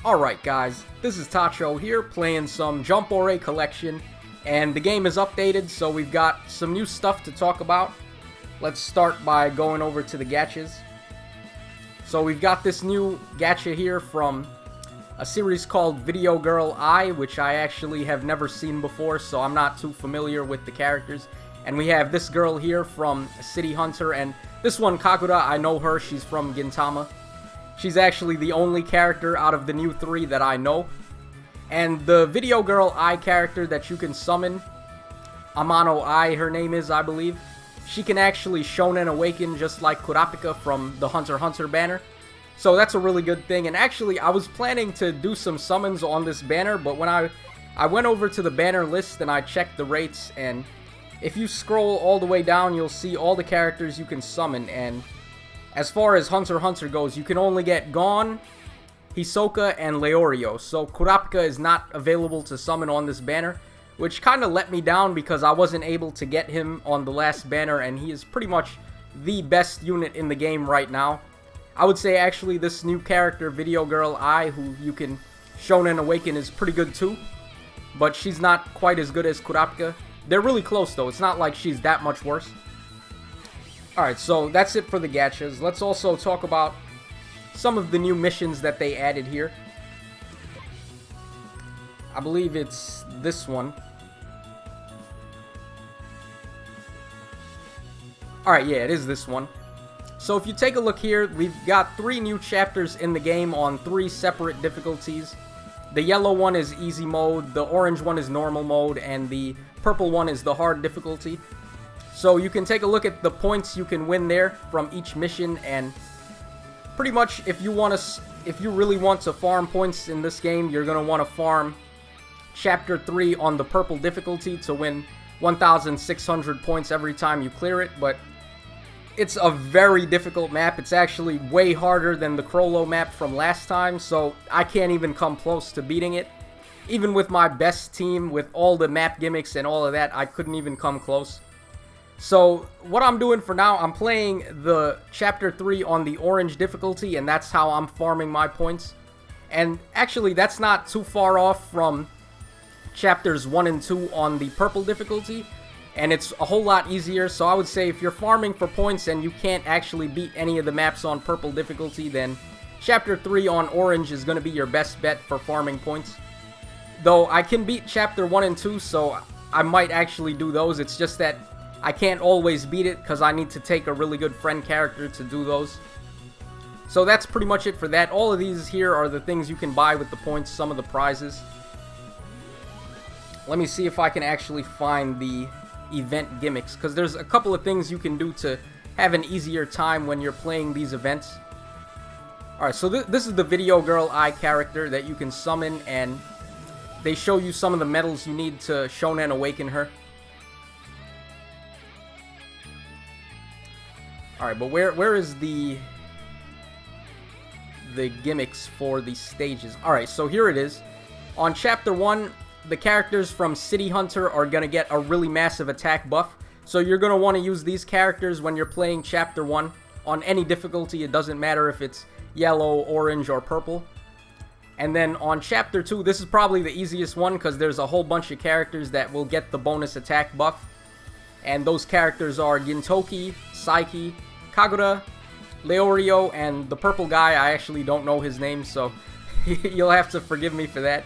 Alright guys, this is Tacho here playing some Jump Ore collection, and the game is updated, so we've got some new stuff to talk about. Let's start by going over to the gachas. So we've got this new gacha here from a series called Video Girl Ai, which I actually have never seen before, so I'm not too familiar with the characters. And we have this girl here from City Hunter, and this one, Kagura, I know her, she's from Gintama. She's actually the only character out of the new three that I know. And the Video Girl Ai character that you can summon, Amano Ai, her name is, I believe. She can actually Shonen Awaken just like Kurapica from the Hunter x Hunter banner. So that's a really good thing. And actually, I was planning to do some summons on this banner, but when I went over to the banner list and I checked the rates, and if you scroll all the way down, you'll see all the characters you can summon. And as far as Hunter x Hunter goes, you can only get Gon, Hisoka, and Leorio. So Kurapica is not available to summon on this banner, which kind of let me down because I wasn't able to get him on the last banner, and he is pretty much the best unit in the game right now. I would say actually this new character, Video Girl Ai, who you can Shonen Awaken, is pretty good too, but she's not quite as good as Kurapica. They're really close though, it's not like she's that much worse. Alright, so that's it for the gachas. Let's also talk about some of the new missions that they added here. I believe it's this one. Alright, yeah, it is this one. So if you take a look here, we've got 3 new chapters in the game on 3 separate difficulties. The yellow one is easy mode, the orange one is normal mode, and the purple one is the hard difficulty. So you can take a look at the points you can win there from each mission, and pretty much if you really want to farm points in this game, you're going to want to farm Chapter 3 on the purple difficulty to win 1,600 points every time you clear it, but it's a very difficult map. It's actually way harder than the Crollo map from last time, so I can't even come close to beating it. Even with my best team, with all the map gimmicks and all of that, I couldn't even come close. So what I'm doing for now, I'm playing the Chapter 3 on the orange difficulty, and that's how I'm farming my points. And actually, that's not too far off from Chapters 1 and 2 on the purple difficulty, and it's a whole lot easier. So I would say if you're farming for points and you can't actually beat any of the maps on purple difficulty, then Chapter 3 on orange is going to be your best bet for farming points. Though I can beat Chapter 1 and 2, so I might actually do those. It's just that I can't always beat it because I need to take a really good friend character to do those. So that's pretty much it for that. All of these here are the things you can buy with the points, some of the prizes. Let me see if I can actually find the event gimmicks, because there's a couple of things you can do to have an easier time when you're playing these events. Alright, so this is the Video Girl Ai character that you can summon, and they show you some of the medals you need to Shonen Awaken her. Alright, but where is the gimmicks for the stages? Alright, so here it is. On Chapter 1, the characters from City Hunter are going to get a really massive attack buff. So you're going to want to use these characters when you're playing Chapter 1 on any difficulty. It doesn't matter if it's yellow, orange, or purple. And then on Chapter 2, this is probably the easiest one because there's a whole bunch of characters that will get the bonus attack buff. And those characters are Gintoki, Saiki, Kagura, Leorio, and the purple guy. I actually don't know his name, so you'll have to forgive me for that.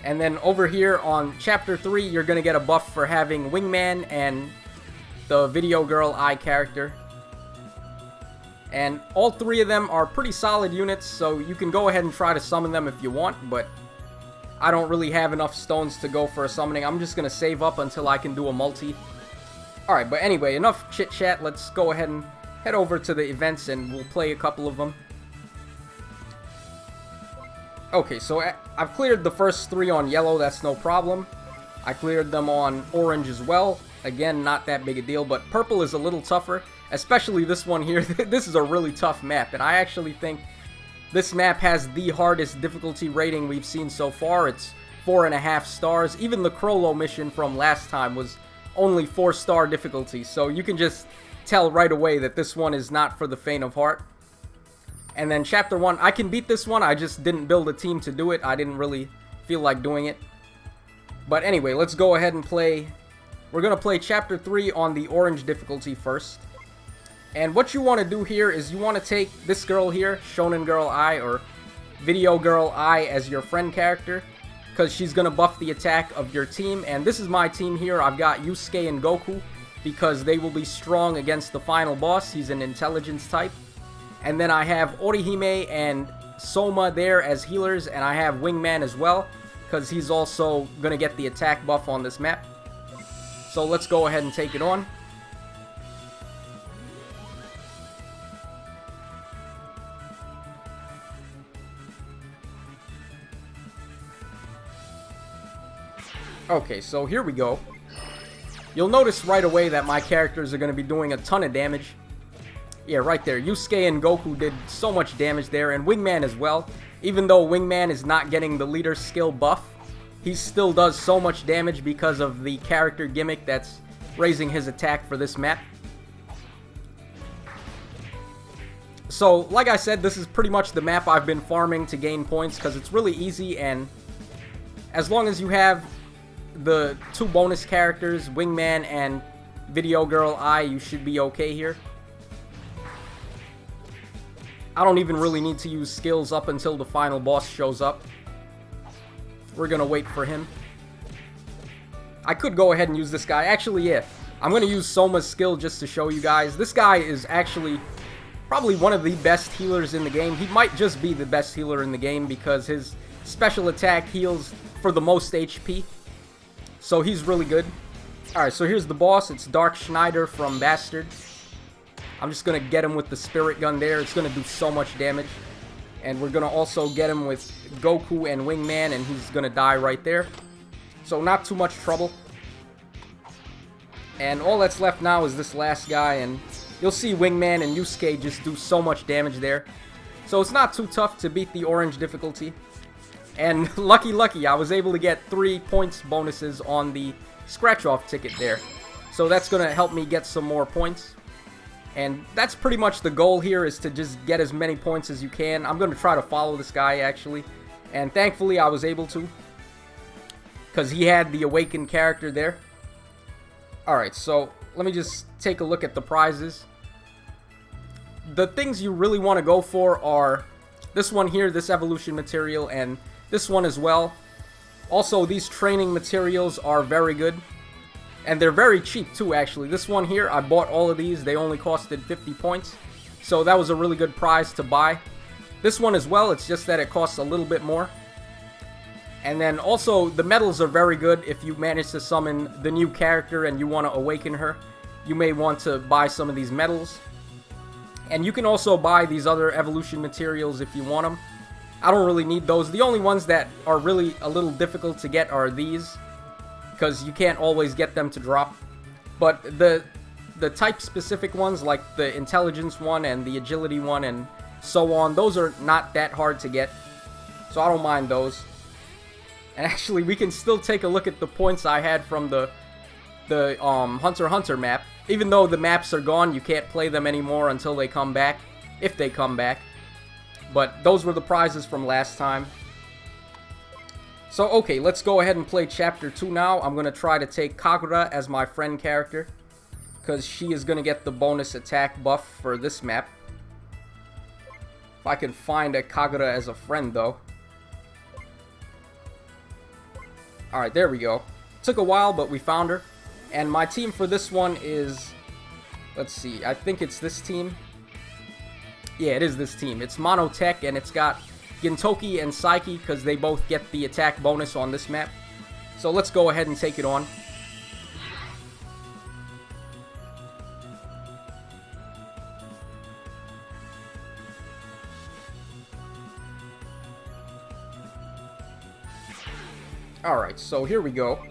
And then over here on Chapter 3, you're going to get a buff for having Wingman and the Video Girl Ai character. And all 3 of them are pretty solid units, so you can go ahead and try to summon them if you want, but I don't really have enough stones to go for a summoning. I'm just going to save up until I can do a multi. Alright, but anyway, enough chit-chat. Let's go ahead and head over to the events and we'll play a couple of them. Okay, so I've cleared the first 3 on yellow, that's no problem. I cleared them on orange as well. Again, not that big a deal, but purple is a little tougher, especially this one here. This is a really tough map, and I actually think this map has the hardest difficulty rating we've seen so far. It's 4.5 stars. Even the Crollo mission from last time was only 4-star difficulty, so you can just tell right away that this one is not for the faint of heart. And then Chapter 1, I can beat this one. I just didn't build a team to do it. I didn't really feel like doing it. But anyway, let's go ahead and play. We're going to play Chapter 3 on the orange difficulty first. And what you want to do here is you want to take this girl here, Shonen Girl Ai, or Video Girl Ai, as your friend character, because she's going to buff the attack of your team. And this is my team here. I've got Yusuke and Goku, because they will be strong against the final boss. He's an intelligence type. And then I have Orihime and Soma there as healers, and I have Wingman as well, because he's also going to get the attack buff on this map. So let's go ahead and take it on. Okay, so here we go. You'll notice right away that my characters are going to be doing a ton of damage. Yeah, right there. Yusuke and Goku did so much damage there, and Wingman as well. Even though Wingman is not getting the leader skill buff, he still does so much damage because of the character gimmick that's raising his attack for this map. So, like I said, this is pretty much the map I've been farming to gain points, because it's really easy, and as long as you have the two bonus characters, Wingman and Video Girl Ai, you should be okay here. I don't even really need to use skills up until the final boss shows up. We're gonna wait for him. I could go ahead and use this guy. Actually, yeah. I'm gonna use Soma's skill just to show you guys. This guy is actually probably one of the best healers in the game. He might just be the best healer in the game because his special attack heals for the most HP. So he's really good. Alright, so here's the boss. It's Dark Schneider from Bastard. I'm just going to get him with the spirit gun there. It's going to do so much damage. And we're going to also get him with Goku and Wingman, and he's going to die right there. So not too much trouble. And all that's left now is this last guy, and you'll see Wingman and Yusuke just do so much damage there. So it's not too tough to beat the orange difficulty. And lucky, I was able to get 3 points bonuses on the scratch-off ticket there. So that's going to help me get some more points. And that's pretty much the goal here, is to just get as many points as you can. I'm going to try to follow this guy, actually. And thankfully, I was able to, because he had the Awakened character there. Alright, so let me just take a look at the prizes. The things you really want to go for are this one here, this evolution material, and this one as well. Also, these training materials are very good. And they're very cheap too, actually. This one here, I bought all of these. They only costed 50 points. So that was a really good prize to buy. This one as well, it's just that it costs a little bit more. And then also, the medals are very good. If you manage to summon the new character and you want to awaken her, you may want to buy some of these medals. And you can also buy these other evolution materials if you want them. I don't really need those. The only ones that are really a little difficult to get are these, because you can't always get them to drop. But the type-specific ones, like the intelligence one and the agility one and so on, those are not that hard to get. So I don't mind those. And actually, we can still take a look at the points I had from the Hunter x Hunter map. Even though the maps are gone, you can't play them anymore until they come back, if they come back. But those were the prizes from last time. So, okay, let's go ahead and play Chapter 2 now. I'm going to try to take Kagura as my friend character, because she is going to get the bonus attack buff for this map. If I can find a Kagura as a friend, though. Alright, there we go. Took a while, but we found her. And my team for this one is... Let's see, I think it's this team. Yeah, it is this team. It's Monotech, and it's got Gintoki and Saiki, because they both get the attack bonus on this map. So let's go ahead and take it on. Alright, so here we go.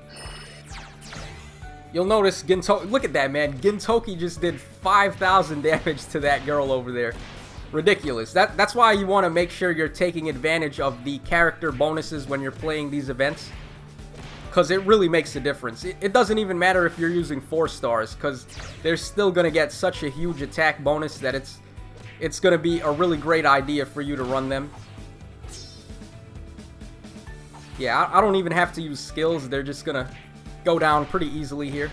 You'll notice Gintoki... Look at that, man. Gintoki just did 5,000 damage to that girl over there. Ridiculous. That's why you want to make sure you're taking advantage of the character bonuses when you're playing these events. Because it really makes a difference. It doesn't even matter if you're using 4 stars, because they're still going to get such a huge attack bonus that it's going to be a really great idea for you to run them. Yeah, I don't even have to use skills. They're just going to go down pretty easily here.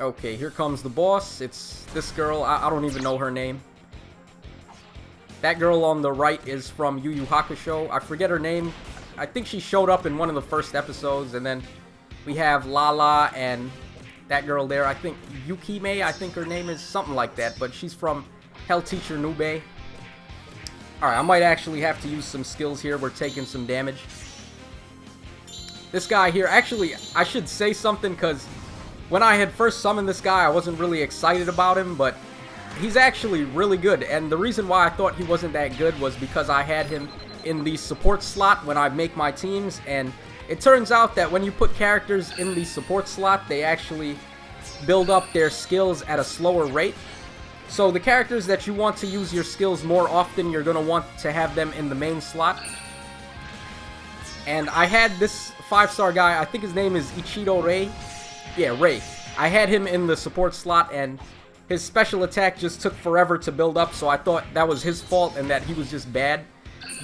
Okay, here comes the boss. It's this girl. I don't even know her name. That girl on the right is from Yu Yu Hakusho. I forget her name. I think she showed up in one of the first episodes. And then we have Lala and that girl there. I think Yukime, I think her name is. Something like that. But she's from Hell Teacher Nube. Alright, I might actually have to use some skills here. We're taking some damage. This guy here, actually, I should say something because when I had first summoned this guy, I wasn't really excited about him, but he's actually really good. And the reason why I thought he wasn't that good was because I had him in the support slot when I make my teams, and it turns out that when you put characters in the support slot, they actually build up their skills at a slower rate. So the characters that you want to use your skills more often, you're going to want to have them in the main slot. And I had this 5-star guy, I think his name is Ichido Rei. Yeah, Rei. I had him in the support slot, and his special attack just took forever to build up, so I thought that was his fault and that he was just bad.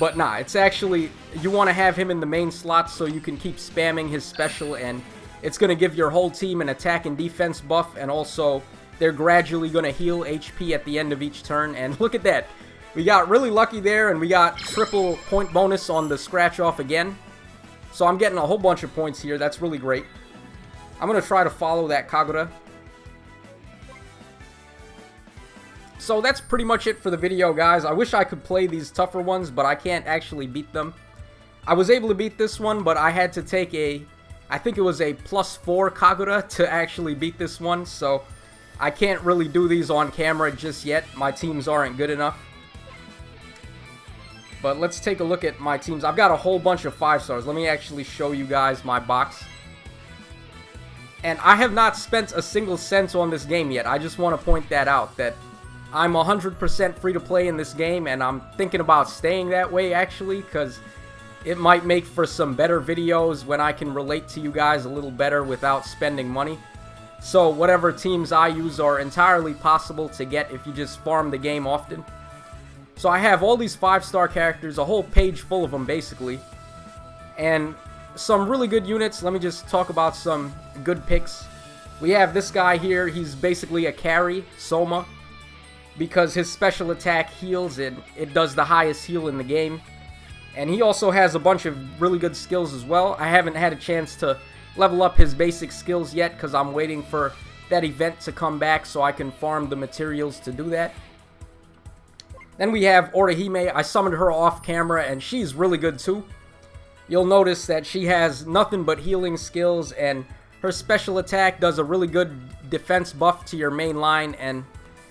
But nah, it's actually, you want to have him in the main slot so you can keep spamming his special, and it's going to give your whole team an attack and defense buff, and also they're gradually going to heal HP at the end of each turn. And look at that. We got really lucky there, and we got triple point bonus on the scratch off again. So I'm getting a whole bunch of points here. That's really great. I'm going to try to follow that Kagura. So that's pretty much it for the video, guys. I wish I could play these tougher ones, but I can't actually beat them. I was able to beat this one, but I had to take I think it was a +4 Kagura to actually beat this one. So I can't really do these on camera just yet. My teams aren't good enough. But let's take a look at my teams. I've got a whole bunch of 5-stars. Let me actually show you guys my box. And I have not spent a single cent on this game yet. I just want to point that out, that I'm 100% free to play in this game, and I'm thinking about staying that way, actually, because it might make for some better videos when I can relate to you guys a little better without spending money. So whatever teams I use are entirely possible to get if you just farm the game often. So I have all these 5-star characters, a whole page full of them, basically. And some really good units. Let me just talk about some good picks. We have this guy here. He's basically a carry, Soma, because his special attack heals, and it does the highest heal in the game. And he also has a bunch of really good skills as well. I haven't had a chance to level up his basic skills yet because I'm waiting for that event to come back so I can farm the materials to do that. Then we have Orihime. I summoned her off camera, and she's really good too. You'll notice that she has nothing but healing skills, and her special attack does a really good defense buff to your main line, and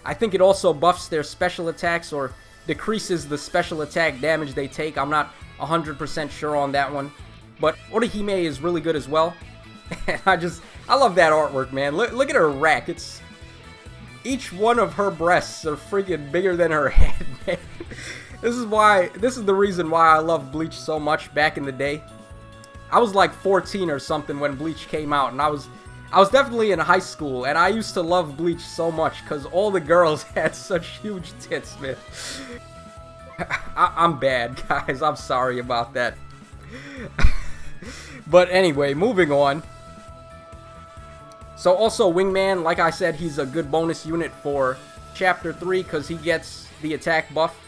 I think it also buffs their special attacks or decreases the special attack damage they take. I'm not 100% sure on that one. But Orihime is really good as well. And I love that artwork, man. Look at her rack. It's each one of her breasts are freaking bigger than her head, man. This is the reason why I loved Bleach so much back in the day. I was like 14 or something when Bleach came out, and I was definitely in high school, and I used to love Bleach so much because all the girls had such huge tits, man. I'm bad, guys. I'm sorry about that. But anyway, moving on. So also Wingman, like I said, he's a good bonus unit for Chapter 3 because he gets the attack buff.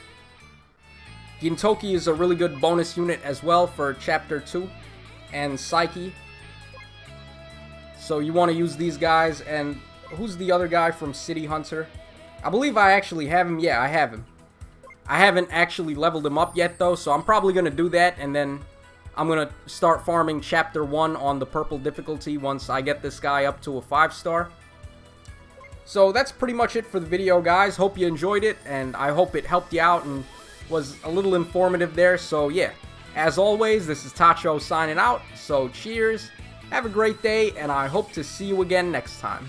Gintoki is a really good bonus unit as well for Chapter 2. And Psyche. So you want to use these guys. And who's the other guy from City Hunter? I believe I actually have him. Yeah, I have him. I haven't actually leveled him up yet though, so I'm probably going to do that, and then I'm going to start farming Chapter 1 on the purple difficulty once I get this guy up to a 5-star. So that's pretty much it for the video, guys. Hope you enjoyed it, and I hope it helped you out and was a little informative there. So yeah, as always, this is Tacho signing out. So cheers, have a great day, and I hope to see you again next time.